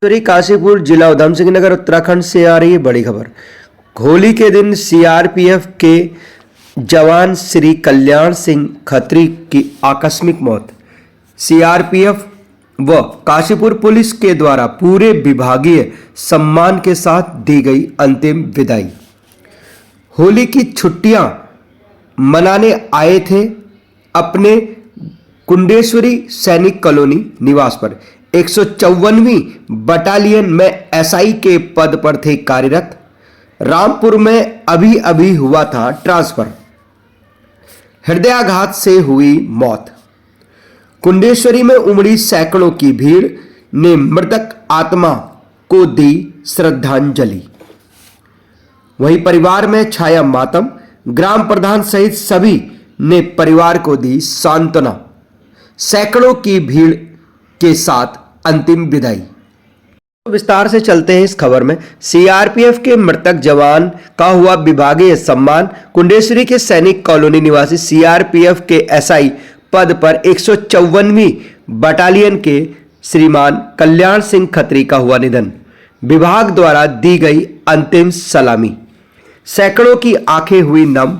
काशीपुर जिला उधम सिंह नगर उत्तराखंड से आ रही है बड़ी खबर। होली के दिन सीआरपीएफ के जवान श्री कल्याण सिंह खत्री की आकस्मिक मौत। सीआरपीएफ व काशीपुर पुलिस के द्वारा पूरे विभागीय सम्मान के साथ दी गई अंतिम विदाई। होली की छुट्टियां मनाने आए थे अपने कुंडेश्वरी सैनिक कॉलोनी निवास पर। 154वीं बटालियन में एसआई के पद पर थे कार्यरत। रामपुर में अभी अभी हुआ था ट्रांसफर। हृदयाघात से हुई मौत। कुंडेश्वरी में उमड़ी सैकड़ों की भीड़ ने मृतक आत्मा को दी श्रद्धांजलि। वहीं परिवार में छाया मातम। ग्राम प्रधान सहित सभी ने परिवार को दी सांत्वना। सैकड़ों की भीड़ के साथ अंतिम विदाई। विस्तार से चलते हैं इस खबर में। सीआरपीएफ के मृतक जवान का हुआ विभागीय सम्मान। कुंडेश्वरी के सैनिक कॉलोनी निवासी सीआरपीएफ के एसआई पद पर 154वीं बटालियन के श्रीमान कल्याण सिंह खत्री का हुआ निधन। विभाग द्वारा दी गई अंतिम सलामी। सैकड़ों की आंखें हुई नम।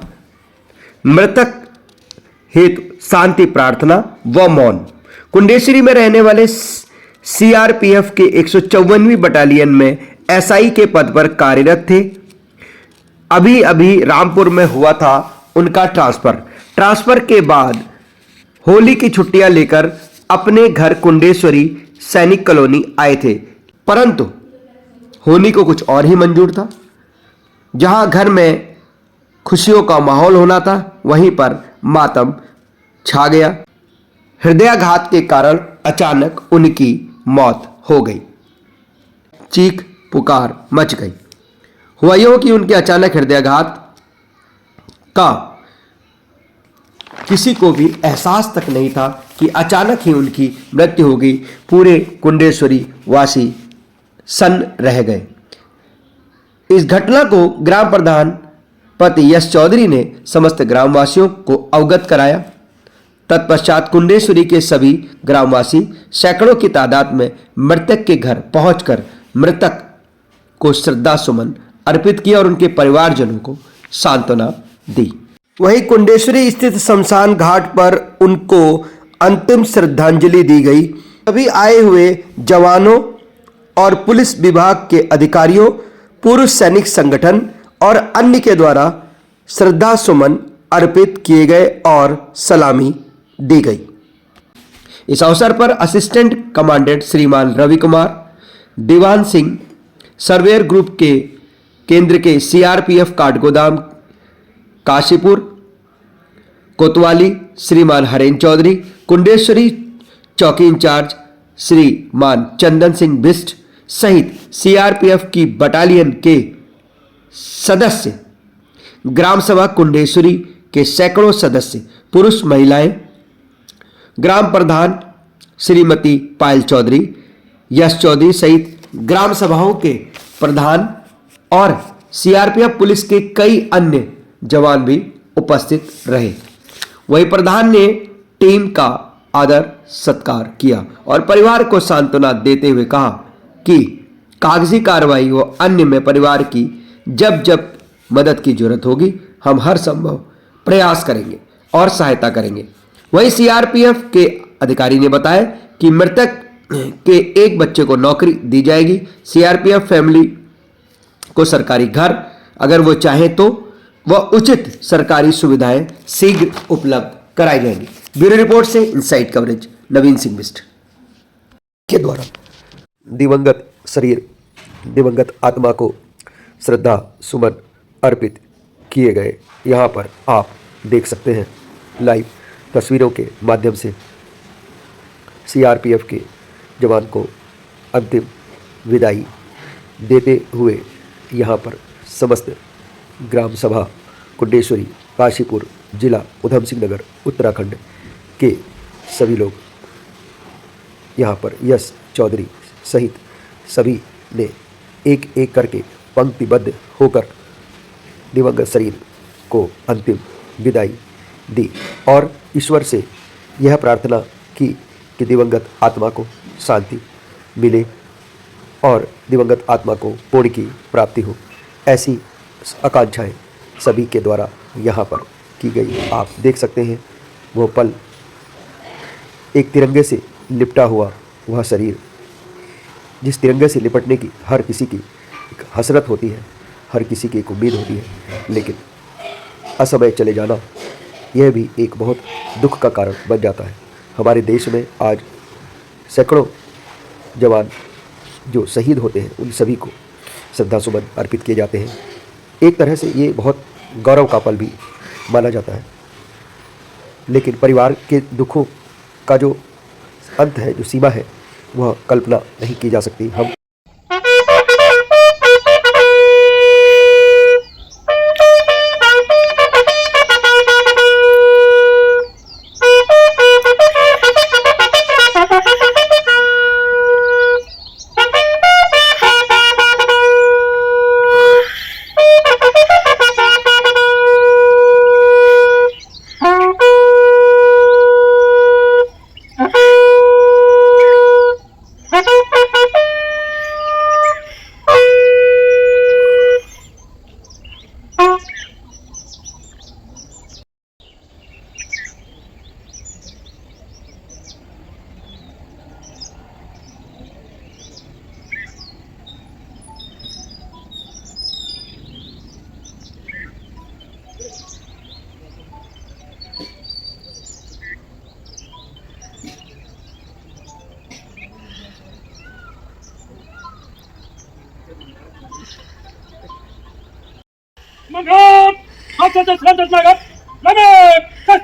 मृतक हेतु शांति प्रार्थना व मौन। कुंडेश्वरी में रहने वाले सीआरपीएफ के 154वीं बटालियन में एसआई के पद पर कार्यरत थे। अभी अभी रामपुर में हुआ था उनका ट्रांसफर के बाद होली की छुट्टियां लेकर अपने घर कुंडेश्वरी सैनिक कॉलोनी आए थे, परंतु होली को कुछ और ही मंजूर था। जहां घर में खुशियों का माहौल होना था, वहीं पर मातम छा गया। हृदयाघात के कारण अचानक उनकी मौत हो गई। चीख पुकार मच गई। हुआ यूं कि उनके अचानक हृदयाघात का किसी को भी एहसास तक नहीं था कि अचानक ही उनकी मृत्यु हो गई। पूरे कुंडेश्वरी वासी सन्न रह गए। इस घटना को ग्राम प्रधान पति यश चौधरी ने समस्त ग्रामवासियों को अवगत कराया। तत्पश्चात कुंडेश्वरी के सभी ग्रामवासी सैकड़ों की तादाद में मृतक के घर पहुंचकर मृतक को श्रद्धा सुमन अर्पित किया और उनके परिवारजनों को सांत्वना दी। वहीं कुंडेश्वरी स्थित शमशान घाट पर उनको अंतिम श्रद्धांजलि दी गई। सभी आए हुए जवानों और पुलिस विभाग के अधिकारियों, पूर्व सैनिक संगठन और अन्य के द्वारा श्रद्धा सुमन अर्पित किए गए और सलामी दी गई। इस अवसर पर असिस्टेंट कमांडेंट श्रीमान रवि कुमार, दीवान सिंह, सर्वेयर ग्रुप के केंद्र के सीआरपीएफ काठगोदाम काशीपुर कोतवाली श्रीमान हरेन चौधरी, कुंडेश्वरी चौकी इंचार्ज श्रीमान चंदन सिंह बिस्ट सहित सीआरपीएफ की बटालियन के सदस्य, ग्राम सभा कुंडेश्वरी के सैकड़ों सदस्य, पुरुष महिलाएं, ग्राम प्रधान श्रीमती पायल चौधरी, यश चौधरी सहित ग्राम सभाओं के प्रधान और सीआरपीएफ पुलिस के कई अन्य जवान भी उपस्थित रहे। वहीं प्रधान ने टीम का आदर सत्कार किया और परिवार को सांत्वना देते हुए कहा कि कागजी कार्रवाई व अन्य में परिवार की जब जब मदद की जरूरत होगी, हम हर संभव प्रयास करेंगे और सहायता करेंगे। वहीं सीआरपीएफ के अधिकारी ने बताया कि मृतक के एक बच्चे को नौकरी दी जाएगी। सीआरपीएफ फैमिली को सरकारी घर, अगर वो चाहे तो वह उचित सरकारी सुविधाएं शीघ्र उपलब्ध कराई जाएंगी। ब्यूरो रिपोर्ट से इनसाइड कवरेज नवीन सिंह बिस्ट के द्वारा दिवंगत शरीर, दिवंगत आत्मा को श्रद्धा सुमन अर्पित किए गए। यहाँ पर आप देख सकते हैं लाइव तस्वीरों के माध्यम से सीआरपीएफ के जवान को अंतिम विदाई देते हुए यहाँ पर समस्त ग्राम सभा कुंडेश्वरी काशीपुर जिला उधम सिंह नगर उत्तराखंड के सभी लोग यहाँ पर यश चौधरी सहित सभी ने एक एक करके पंक्तिबद्ध होकर दिवंगत शरीर को अंतिम विदाई दी और ईश्वर से यह प्रार्थना की कि दिवंगत आत्मा को शांति मिले और दिवंगत आत्मा को पुण्य की प्राप्ति हो, ऐसी आकांक्षाएं सभी के द्वारा यहाँ पर की गई। आप देख सकते हैं वो पल, एक तिरंगे से लिपटा हुआ वह शरीर, जिस तिरंगे से लिपटने की हर किसी की एक हसरत होती है, हर किसी की एक उम्मीद होती है, लेकिन असमय चले जाना यह भी एक बहुत दुख का कारण बन जाता है। हमारे देश में आज सैकड़ों जवान जो शहीद होते हैं, उन सभी को श्रद्धासुमन अर्पित किए जाते हैं। एक तरह से ये बहुत गौरव का पल भी माना जाता है, लेकिन परिवार के दुखों का जो अंत है, जो सीमा है, वह कल्पना नहीं की जा सकती। हम Mann! Hauptsache das Landeslager! Lange! Mann!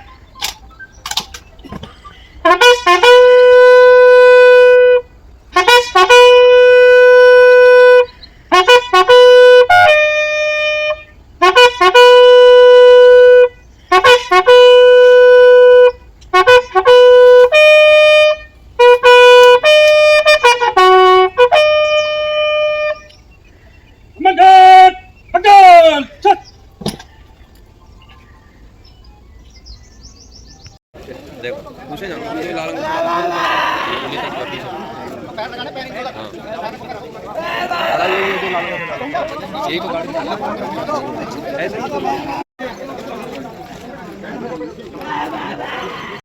Mann! Schuss! देखो पूछे जाना मुझे लाल एक गाड़ी